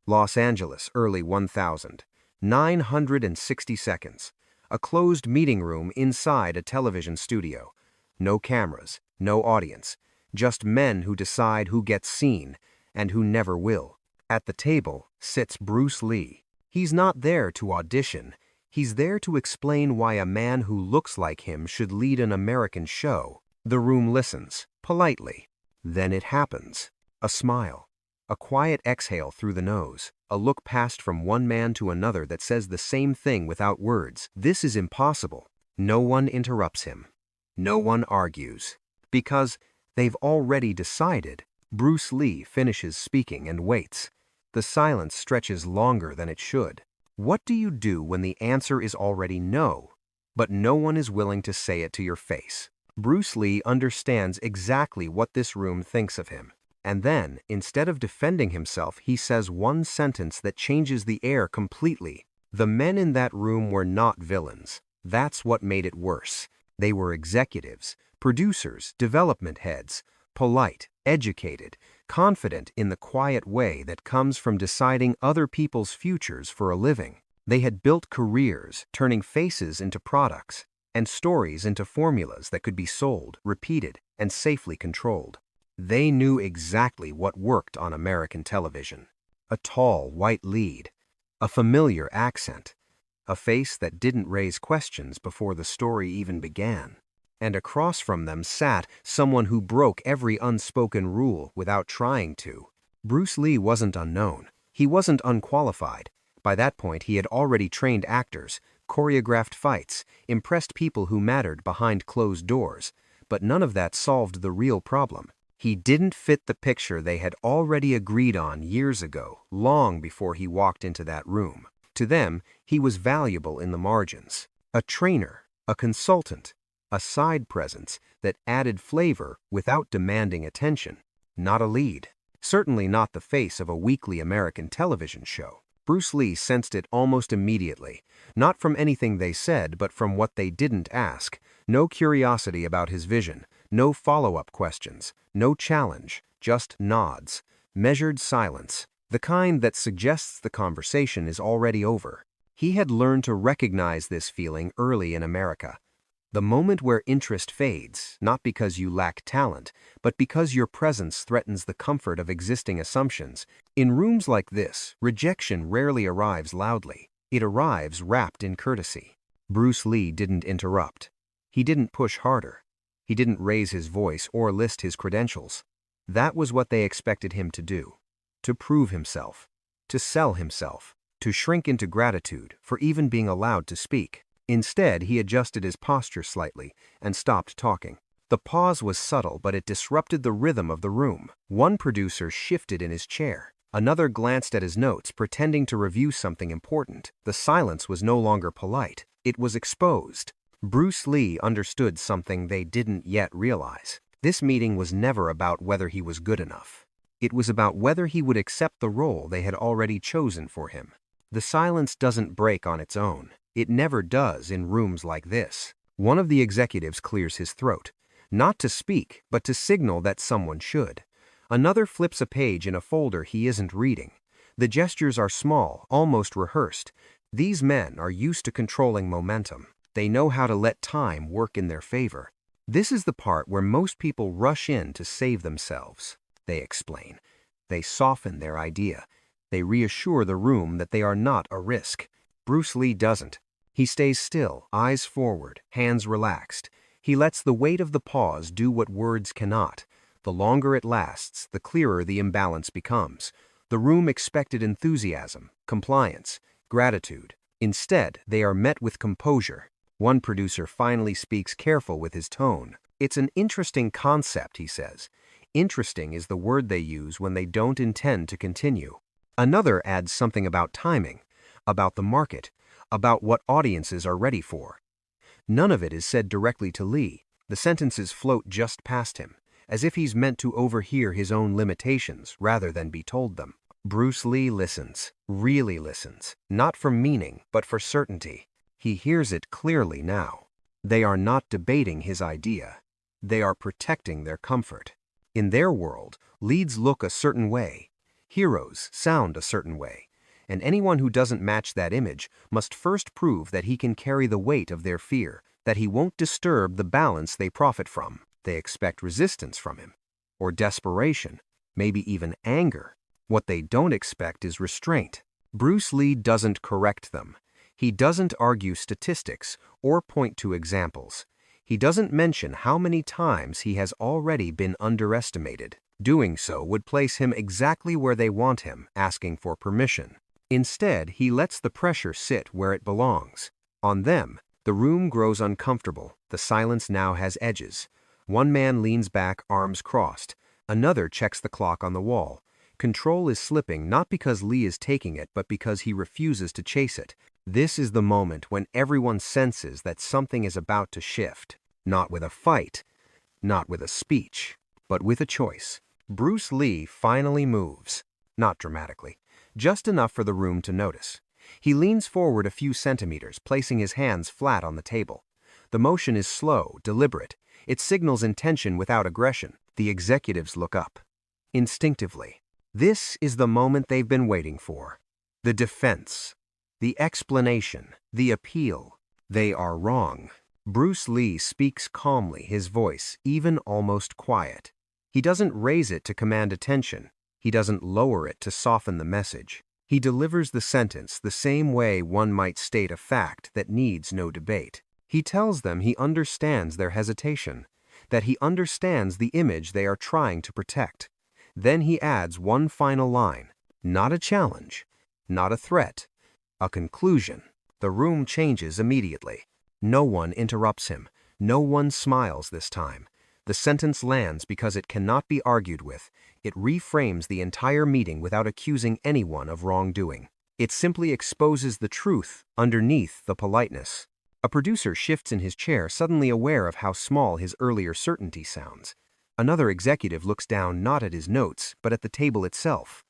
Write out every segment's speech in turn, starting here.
Los Angeles, early 1000. 960 seconds. A closed meeting room inside a television studio. No cameras, no audience. Just men who decide who gets seen and who never will. At the table sits Bruce Lee. He's not there to audition. He's there to explain why a man who looks like him should lead an American show. The room listens, politely. Then it happens. A smile. A quiet exhale through the nose. A look passed from one man to another that says the same thing without words. This is impossible. No one interrupts him. No one argues. Because they've already decided. Bruce Lee finishes speaking and waits. The silence stretches longer than it should. What do you do when the answer is already no, but no one is willing to say it to your face? Bruce Lee understands exactly what this room thinks of him. And then, instead of defending himself, he says one sentence that changes the air completely. The men in that room were not villains. That's what made it worse. They were executives, producers, development heads, polite, educated, confident in the quiet way that comes from deciding other people's futures for a living. They had built careers, turning faces into products, and stories into formulas that could be sold, repeated, and safely controlled. They knew exactly what worked on American television. A tall, white lead, a familiar accent, a face that didn't raise questions before the story even began. And across from them sat someone who broke every unspoken rule without trying to. Bruce Lee wasn't unknown. He wasn't unqualified. By that point, he had already trained actors, choreographed fights, impressed people who mattered behind closed doors. But none of that solved the real problem. He didn't fit the picture they had already agreed on years ago, long before he walked into that room. To them, he was valuable in the margins. A trainer, a consultant, a side presence that added flavor without demanding attention. Not a lead. Certainly not the face of a weekly American television show. Bruce Lee sensed it almost immediately, not from anything they said, but from what they didn't ask. No curiosity about his vision, no follow-up questions, no challenge, just nods, measured silence, the kind that suggests the conversation is already over. He had learned to recognize this feeling early in America. The moment where interest fades, not because you lack talent, but because your presence threatens the comfort of existing assumptions. In rooms like this, rejection rarely arrives loudly. It arrives wrapped in courtesy. Bruce Lee didn't interrupt. He didn't push harder. He didn't raise his voice or list his credentials. That was what they expected him to do. To prove himself. To sell himself. To shrink into gratitude for even being allowed to speak. Instead, he adjusted his posture slightly and stopped talking. The pause was subtle, but it disrupted the rhythm of the room. One producer shifted in his chair. Another glanced at his notes, pretending to review something important. The silence was no longer polite. It was exposed. Bruce Lee understood something they didn't yet realize. This meeting was never about whether he was good enough. It was about whether he would accept the role they had already chosen for him. The silence doesn't break on its own. It never does in rooms like this. One of the executives clears his throat, not to speak, but to signal that someone should. Another flips a page in a folder he isn't reading. The gestures are small, almost rehearsed. These men are used to controlling momentum. They know how to let time work in their favor. This is the part where most people rush in to save themselves. They explain. They soften their idea. They reassure the room that they are not a risk. Bruce Lee doesn't. He stays still, eyes forward, hands relaxed. He lets the weight of the pause do what words cannot. The longer it lasts, the clearer the imbalance becomes. The room expected enthusiasm, compliance, gratitude. Instead, they are met with composure. One producer finally speaks careful with his tone. "It's an interesting concept," he says. Interesting is the word they use when they don't intend to continue. Another adds something about timing, about the market, about what audiences are ready for. None of it is said directly to Lee. The sentences float just past him, as if he's meant to overhear his own limitations rather than be told them. Bruce Lee listens, really listens, not for meaning, but for certainty. He hears it clearly now. They are not debating his idea. They are protecting their comfort. In their world, leads look a certain way. Heroes sound a certain way, and anyone who doesn't match that image must first prove that he can carry the weight of their fear, that he won't disturb the balance they profit from. They expect resistance from him, or desperation, maybe even anger. What they don't expect is restraint. Bruce Lee doesn't correct them. He doesn't argue statistics or point to examples. He doesn't mention how many times he has already been underestimated. Doing so would place him exactly where they want him, asking for permission. Instead, he lets the pressure sit where it belongs. On them, the room grows uncomfortable. The silence now has edges. One man leans back, arms crossed. Another checks the clock on the wall. Control is slipping not because Lee is taking it, but because he refuses to chase it. This is the moment when everyone senses that something is about to shift. Not with a fight, not with a speech, but with a choice. Bruce Lee finally moves. Not dramatically, just enough for the room to notice. He leans forward a few centimeters, placing his hands flat on the table. The motion is slow, deliberate. It signals intention without aggression. The executives look up. Instinctively, this is the moment they've been waiting for. The defense, the explanation, the appeal. They are wrong. Bruce Lee speaks calmly, his voice even almost quiet. He doesn't raise it to command attention. He doesn't lower it to soften the message. He delivers the sentence the same way one might state a fact that needs no debate. He tells them he understands their hesitation, that he understands the image they are trying to protect. Then he adds one final line, not a challenge, not a threat, a conclusion. The room changes immediately. No one interrupts him. No one smiles this time. The sentence lands because it cannot be argued with. It reframes the entire meeting without accusing anyone of wrongdoing. It simply exposes the truth underneath the politeness. A producer shifts in his chair, suddenly aware of how small his earlier certainty sounds. Another executive looks down not at his notes, but at the table itself.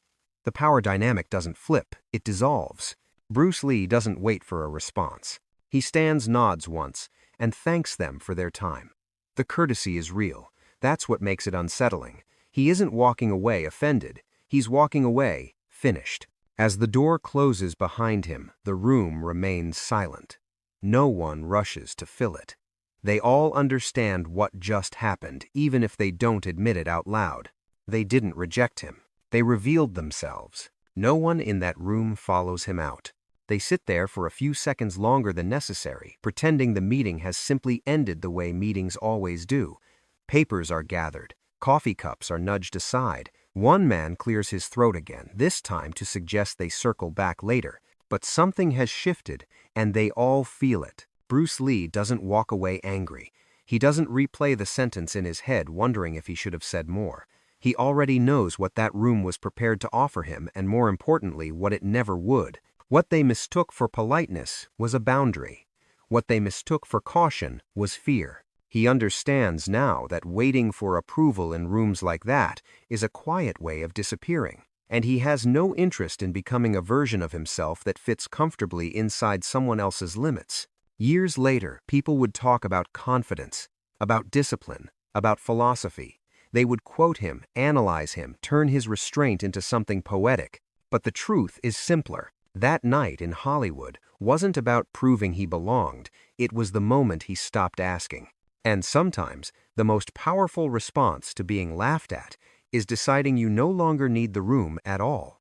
The power dynamic doesn't flip, it dissolves. Bruce Lee doesn't wait for a response. He stands, nods once, and thanks them for their time. The courtesy is real. That's what makes it unsettling. He isn't walking away offended. He's walking away finished. As the door closes behind him, the room remains silent. No one rushes to fill it. They all understand what just happened, even if they don't admit it out loud. They didn't reject him. They revealed themselves. No one in that room follows him out. They sit there for a few seconds longer than necessary, pretending the meeting has simply ended the way meetings always do. Papers are gathered. Coffee cups are nudged aside. One man clears his throat again, this time to suggest they circle back later. But something has shifted, and they all feel it. Bruce Lee doesn't walk away angry. He doesn't replay the sentence in his head, wondering if he should have said more. He already knows what that room was prepared to offer him, and more importantly, what it never would. What they mistook for politeness was a boundary. What they mistook for caution was fear. He understands now that waiting for approval in rooms like that is a quiet way of disappearing, and he has no interest in becoming a version of himself that fits comfortably inside someone else's limits. Years later, people would talk about confidence, about discipline, about philosophy. They would quote him, analyze him, turn his restraint into something poetic. But the truth is simpler. That night in Hollywood wasn't about proving he belonged. It was the moment he stopped asking. And sometimes, the most powerful response to being laughed at is deciding you no longer need the room at all.